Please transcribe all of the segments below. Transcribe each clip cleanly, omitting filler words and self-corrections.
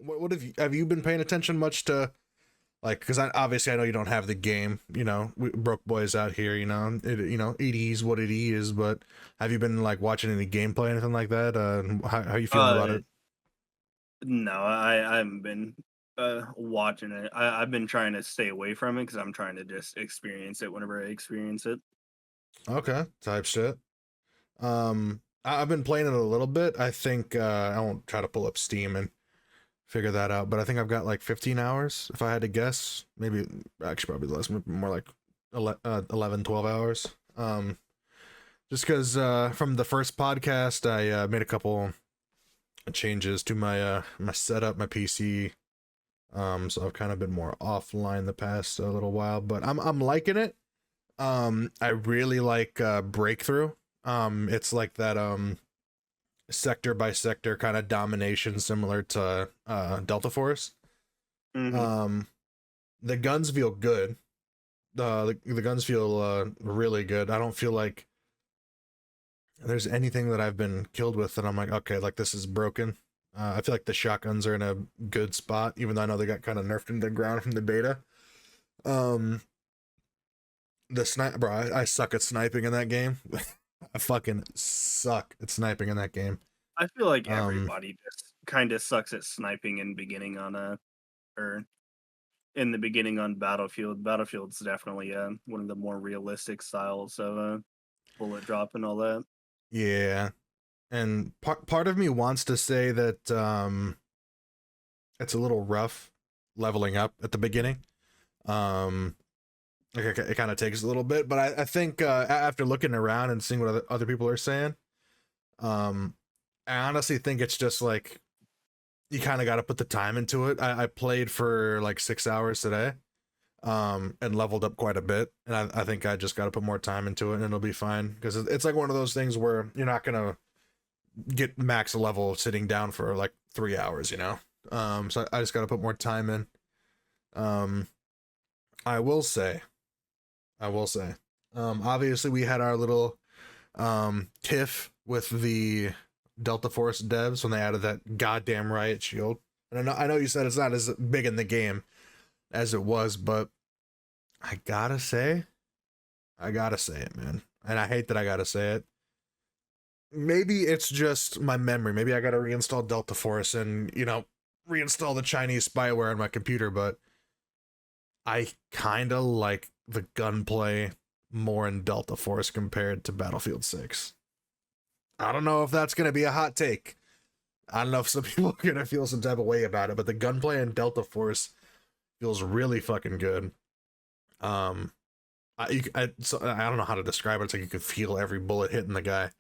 What have you been paying attention much to, like, because obviously I know you don't have the game, we broke boys out here, it is what it is, but have you been like watching any gameplay or anything like that? How you feeling about Uh, it? no, I haven't been watching it. I've been trying to stay away from it because I'm trying to just experience it whenever I experience it. Okay, type shit. I've been playing it a little bit. I think I won't try to pull up Steam and figure that out, but I think I've got like 15 hours if I had to guess. Maybe actually probably less, more like 11, 12 hours. Just because from the first podcast, I made a couple changes to my setup, my PC. So I've kind of been more offline the past little while, but I'm liking it. I really like Breakthrough. It's like that sector by sector kind of domination, similar to Delta Force. Hmm. Um, the guns feel good. The guns feel really good. I don't feel like there's anything that I've been killed with that I'm like, okay, like this is broken. I feel like the shotguns are in a good spot, even though I know they got kind of nerfed into the ground from the beta. Um, the snipe, bro, I suck at sniping in that game. I fucking suck at sniping in that game. I feel like Um, everybody just kind of sucks at sniping in beginning on or in the beginning on Battlefield. Battlefield's definitely one of the more realistic styles of bullet drop and all that. yeah, and part of me wants to say that it's a little rough leveling up at the beginning. Um, it kind of takes a little bit, but I think after looking around and seeing what other people are saying, um, I honestly think it's just like you kind of got to put the time into it. I played for like 6 hours today, and leveled up quite a bit, and I think I just got to put more time into it, and it'll be fine because it's like one of those things where you're not gonna get max level sitting down for like 3 hours. So I just got to put more time in. Um, I will say, I will say, obviously we had our little tiff with the Delta Force devs when they added that goddamn riot shield. And I know you said it's not as big in the game as it was, but I I gotta say it, man. And I hate that I gotta say it. Maybe it's just my memory. Maybe I gotta reinstall Delta Force and, reinstall the Chinese spyware on my computer, but I kinda like the gunplay more in Delta Force compared to Battlefield 6. I don't know if that's gonna be a hot take. I don't know if some people are gonna feel some type of way about it, but the gunplay in Delta Force feels really fucking good. Um, I don't know how to describe it. It's like you could feel every bullet hitting the guy.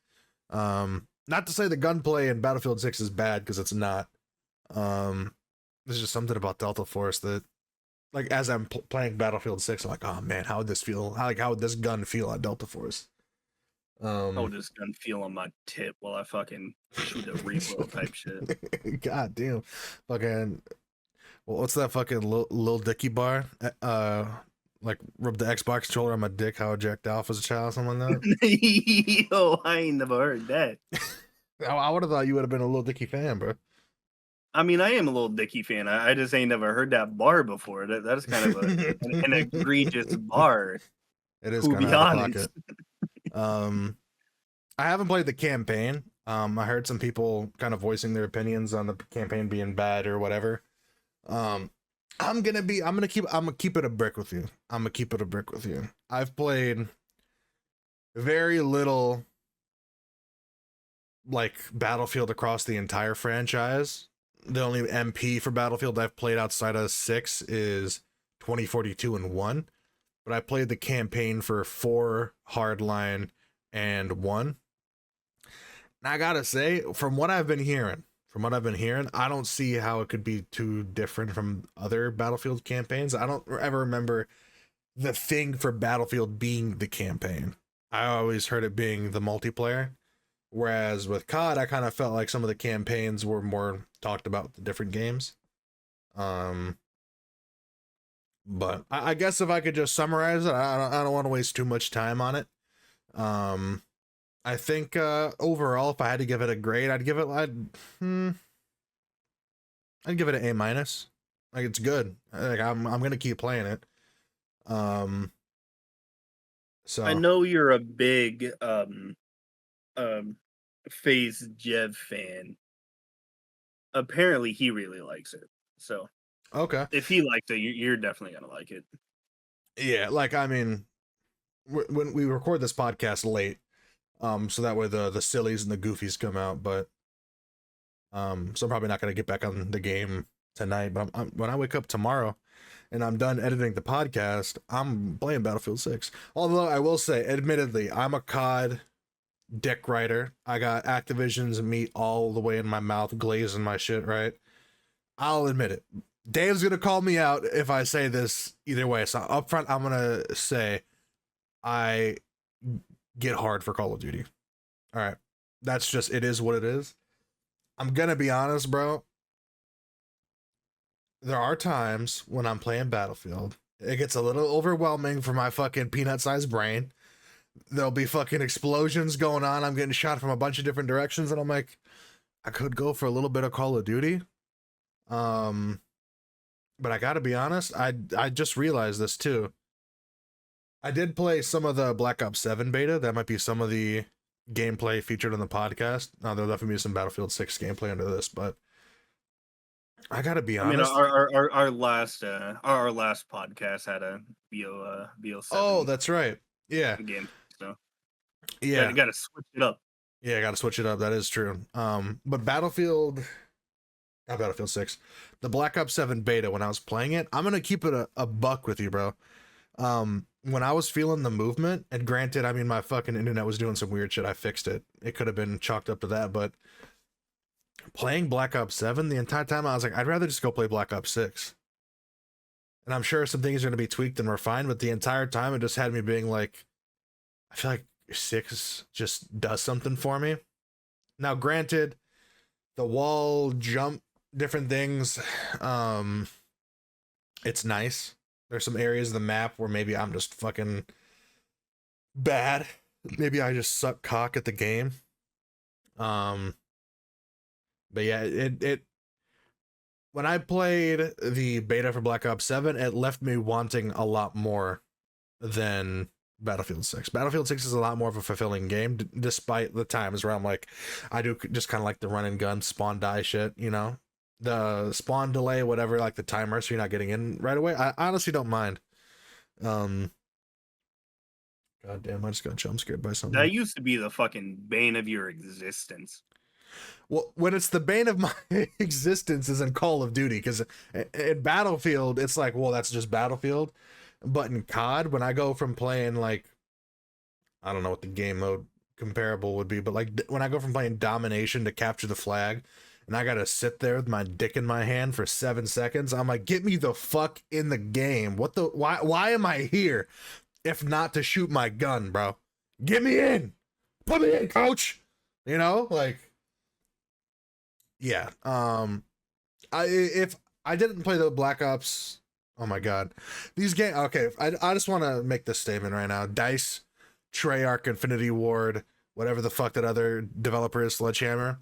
Not to say the gunplay in Battlefield 6 is bad because it's not. Um, there's just something about Delta Force that, like, as I'm playing Battlefield 6, I'm like, oh man, how would this feel? How would this gun feel at Delta Force? I Um, would just gun feel on my tip while I fucking shoot a reload type shit. God damn, fucking. Well, what's that fucking Lil Dicky bar? Like rub the Xbox controller on my dick. How I jacked off as a child, something like Yo, I ain't never heard that. that. I would have thought you would have been a Lil Dicky fan, bro. I mean, I am a little Dicky fan. I just ain't never heard that bar before. That is kind of an egregious bar, It is to kind of be out of honest. pocket. Um, I haven't played the campaign. I heard some people kind of voicing their opinions on the campaign being bad or whatever. Um, I'm gonna keep it a brick with you. I'm gonna keep it a brick with you. I've played very little like Battlefield across the entire franchise. The only MP for Battlefield I've played outside of 6 is 2042 and 1, but I played the campaign for 4, Hardline, and 1. And I gotta say, from what I've been hearing, I don't see how it could be too different from other Battlefield campaigns. I don't ever remember the thing for Battlefield being the campaign. I always heard it being the multiplayer. Whereas with COD, I kind of felt like some of the campaigns were more talked about with the different games. Um, but I guess if I could just summarize it, I don't want to waste too much time on it. Um, I think overall, if I had to give it a grade, I'd give it like, I'd give it an A minus. Like it's good. Like I'm gonna keep playing it. Um, I so know you're a big um Phase Jev fan. Apparently, he really likes it. So okay, if he likes it, you're definitely gonna like it. yeah. Like I mean, when we record this podcast late, so that way the sillies and the goofies come out, but so I'm probably not gonna get back on the game tonight. But when I wake up tomorrow and I'm done editing the podcast, I'm playing Battlefield 6. Although I will say, admittedly, I'm a COD dick writer. I got Activision's meat all the way in my mouth, glazing my shit, right? I'll admit it. Dave's gonna call me out if I say this either way. So up front, I'm gonna say I get hard for Call of Duty. All right. That's just, it is what it is. I'm gonna be honest, bro. There are times when I'm playing Battlefield, it gets a little overwhelming for my fucking peanut sized brain. There'll be fucking explosions going on. I'm getting shot from a bunch of different directions, and I'm like, I could go for a little bit of Call of Duty. Um, but I gotta be honest, I just realized this too. I did play some of the Black Ops 7 beta. That might be some of the gameplay featured on the podcast. There'll definitely be some Battlefield 6 gameplay under this, but I gotta be I mean, honest. our last podcast had a BO Oh, 7 that's right. Yeah. game, so Yeah. gotta switch it up. Yeah, I gotta switch it up. That is true. But Battlefield, not Battlefield 6, the Black Ops 7 beta, when I was playing it, I'm gonna keep it a buck with you, bro. When I was feeling the movement, and granted, I mean, my fucking internet was doing some weird shit. I fixed it. It could have been chalked up to that, but playing Black Ops 7 the entire time, I was like, I'd rather just go play Black Ops 6. And I'm sure some things are going to be tweaked and refined, but the entire time it just had me being like, I feel like 6 just does something for me. Now, granted, the wall jump, different things, it's nice. There's some areas of the map where maybe I'm just fucking bad. Maybe I just suck cock at the game. Um, but yeah, it when I played the beta for Black Ops 7, it left me wanting a lot more than Battlefield 6. Battlefield 6 is a lot more of a fulfilling game, despite the times where I'm like, I do just kind of like the run and gun, spawn die shit, you know? The spawn delay, whatever, like the timer, so you're not getting in right away. I honestly don't mind. God damn, I just got jump scared by something. That used to be the fucking bane of your existence. Well, when it's the bane of my existence is in Call of Duty, because in Battlefield, it's like, well, that's just Battlefield. But in COD, when I go from playing like, I don't know what the game mode comparable would be, but like when I go from playing domination to capture the flag, and I gotta sit there with my dick in my hand for 7 seconds, I'm like, get me the fuck in the game. What the, why am I here if not to shoot my gun, bro? Get me in. Put me in, coach. You know, like, yeah. If I didn't play the Black Ops, oh my god, these games. Okay, I just want to make this statement right now. Dice, Treyarch, Infinity Ward, whatever the fuck that other developer is, Sledgehammer.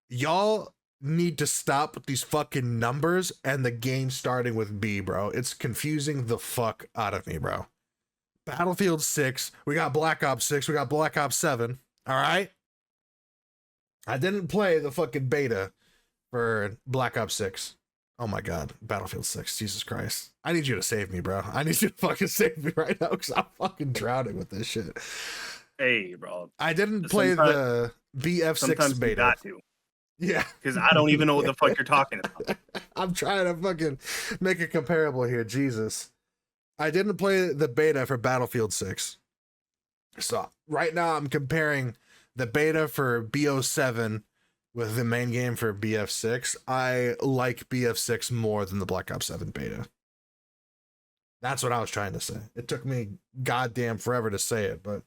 Y'all need to stop with these fucking numbers and the game starting with B, bro. It's confusing the fuck out of me, bro. Battlefield 6, we got Black Ops 6, we got Black Ops 7. All right. I didn't play the fucking beta for Black Ops 6. Oh my god, Battlefield 6, Jesus Christ. I need you to save me, bro. I need you to fucking save me right now because I'm fucking drowning with this shit. Hey, bro. I didn't play the BF6 sometimes beta. You got to. Yeah. Because I don't even know what the fuck you're talking about. I'm trying to fucking make it comparable here, Jesus. I didn't play the beta for Battlefield 6. So right now I'm comparing the beta for BO7 with the main game for BF6. I like BF6 more than the Black Ops 7 beta. That's what I was trying to say. It took me goddamn forever to say it, but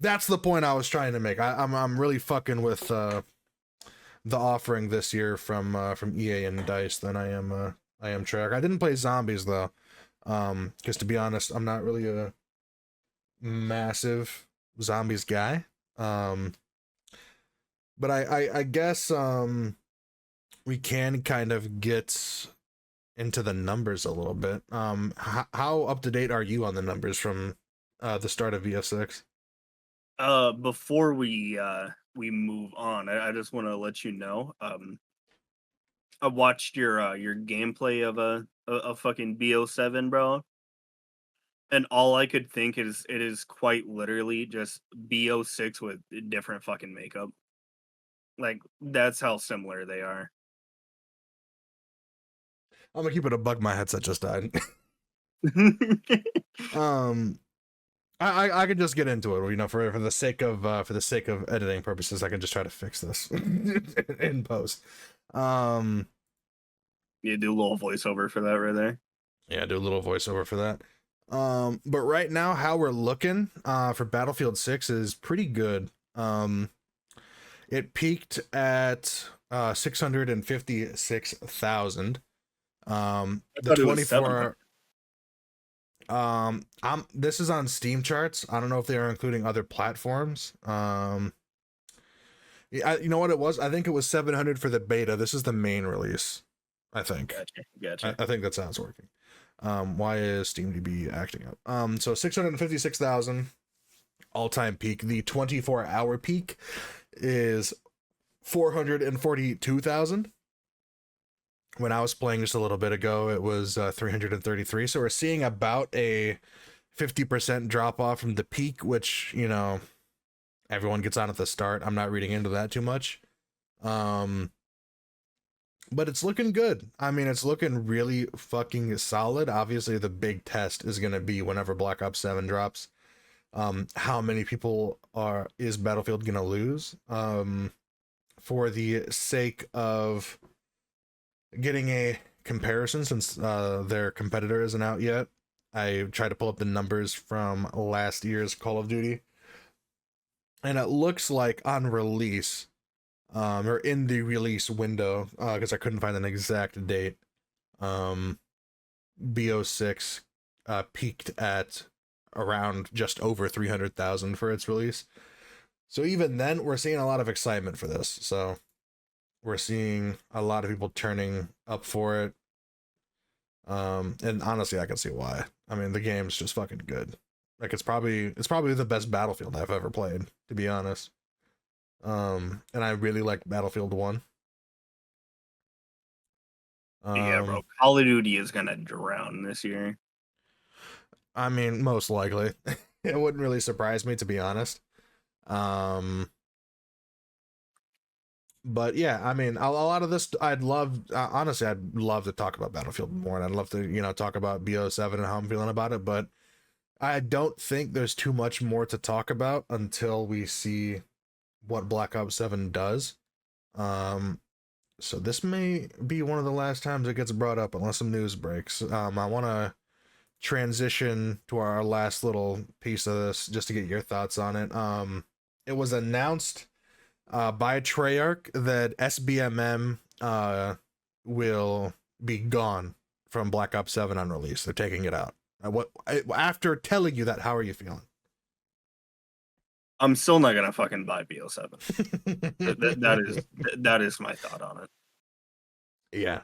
that's the point I was trying to make. I'm really fucking with the offering this year from EA and Dice than I am Treyarch. I didn't play Zombies though, because to be honest, I'm not really a massive Zombies guy. But I guess we can kind of get into the numbers a little bit. How up to date are you on the numbers from the start of VS6? Before we move on, I just want to let you know. I watched your gameplay of a fucking BO7, bro, and all I could think is it is quite literally just BO6 with different fucking makeup. Like that's how similar they are. I'm gonna keep it a bug. My headset just died. um, I could just get into it. You know, for the sake of editing purposes, I can just try to fix this in post. Um, You do a little voiceover for that right there. yeah, do a little voiceover for that. But right now, how we're looking for Battlefield 6 is pretty good. It peaked at 656,000. I The thought it was 700. 24 I'm this is on Steam charts. I don't know if they are including other platforms. Yeah, you know what it was? I think it was 700 for the beta. This is the main release, I think. Gotcha, gotcha. I think that's how it's working. Why is SteamDB acting up? So 656,000 all-time peak. The 24-hour peak is 442,000. When I was playing just a little bit ago, it was 333. So we're seeing about a 50% drop off from the peak, which, you know, everyone gets on at the start. I'm not reading into that too much. But it's looking good. I mean, it's looking really fucking solid. Obviously, the big test is going to be whenever Black Ops 7 drops. How many people is Battlefield going to lose? For the sake of getting a comparison, since their competitor isn't out yet, I tried to pull up the numbers from last year's Call of Duty. And it looks like on release, or in the release window, because I couldn't find an exact date, BO6 peaked at around just over 300,000 for its release. So even then, we're seeing a lot of excitement for this. So we're seeing a lot of people turning up for it. And honestly, I can see why. I mean, the game's just fucking good. Like it's probably the best Battlefield I've ever played, to be honest. And I really like Battlefield 1. Yeah, bro. Call of Duty is gonna drown this year. I mean, most likely. It wouldn't really surprise me, to be honest. But yeah, I mean, a lot of this, honestly, I'd love to talk about Battlefield more, and I'd love to, you know, talk about BO7 and how I'm feeling about it, but I don't think there's too much more to talk about until we see what Black Ops 7 does. So this may be one of the last times it gets brought up, unless some news breaks. I want to transition to our last little piece of this, just to get your thoughts on it. It was announced by Treyarch that SBMM will be gone from Black Ops 7 on release. They're taking it out. After telling you that, how are you feeling? I'm still not gonna fucking buy BO7. that is my thought on it. Yeah.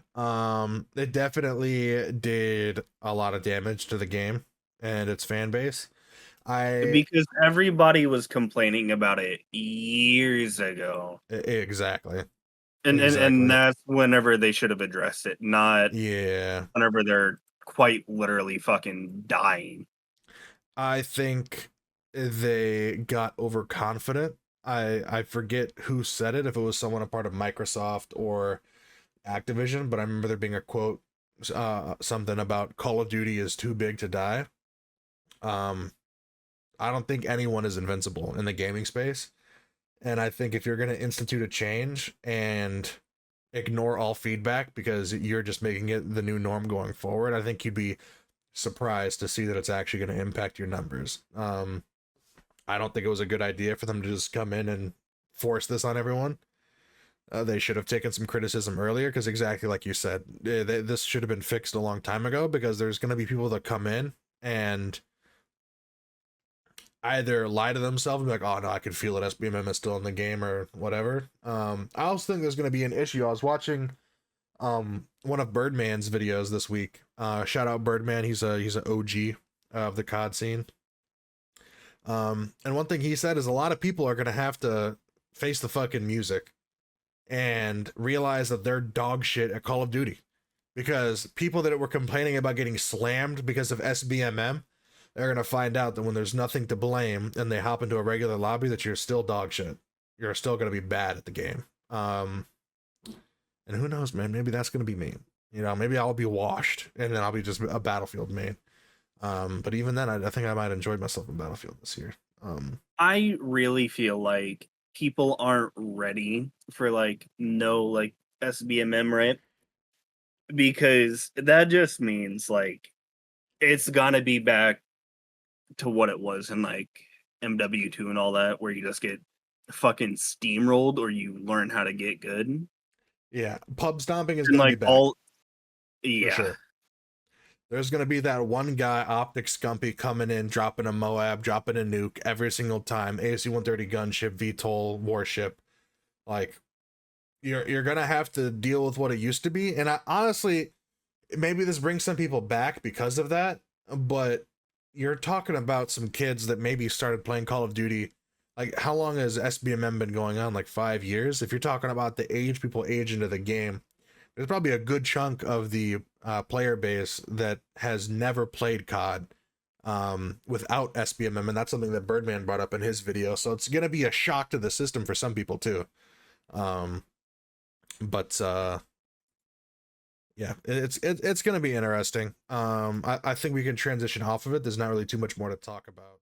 It definitely did a lot of damage to the game and its fan base. Because everybody was complaining about it years ago. Exactly. And that's whenever they should have addressed it, not whenever they're quite literally fucking dying. I think they got overconfident. I forget who said it, if it was someone a part of Microsoft or Activision, but I remember there being a quote, something about Call of Duty is too big to die. I don't think anyone is invincible in the gaming space. And I think if you're going to institute a change and ignore all feedback because you're just making it the new norm going forward, I think you'd be surprised to see that it's actually going to impact your numbers. I don't think it was a good idea for them to just come in and force this on everyone. They should have taken some criticism earlier, because exactly like you said, this should have been fixed a long time ago, because there's going to be people that come in and either lie to themselves and be like, oh no, I can feel it, SBMM is still in the game or whatever. I also think there's going to be an issue. I was watching One of Birdman's videos this week. Shout out Birdman. He's a OG of the COD scene. And one thing he said is a lot of people are gonna have to face the fucking music and realize that they're dog shit at Call of Duty. Because people that were complaining about getting slammed because of SBMM, they're gonna find out that when there's nothing to blame and they hop into a regular lobby, that you're still dog shit. You're still gonna be bad at the game. And who knows, man? Maybe that's gonna be me. You know, maybe I'll be washed and then I'll be just a Battlefield main. But even then, I think I might enjoy myself in Battlefield this year. I really feel like people aren't ready for like no like SBMM, right? Because that just means like it's gonna be back to what it was in like MW2 and all that, where you just get fucking steamrolled or you learn how to get good. And Yeah, pub stomping is gonna be like back all for yeah. sure. There's gonna be that one guy, Optic Scumpy, coming in, dropping a Moab, dropping a nuke every single time. AC-130 gunship, VTOL warship. Like you're gonna have to deal with what it used to be. And I honestly, maybe this brings some people back because of that. But you're talking about some kids that maybe started playing Call of Duty. Like, how long has SBMM been going on? Like 5 years. If you're talking about the age people age into the game, there's probably a good chunk of the player base that has never played COD without SBMM, and that's something that Birdman brought up in his video. So it's gonna be a shock to the system for some people too. Um, but yeah, it's gonna be interesting. I think we can transition off of it. There's not really too much more to talk about.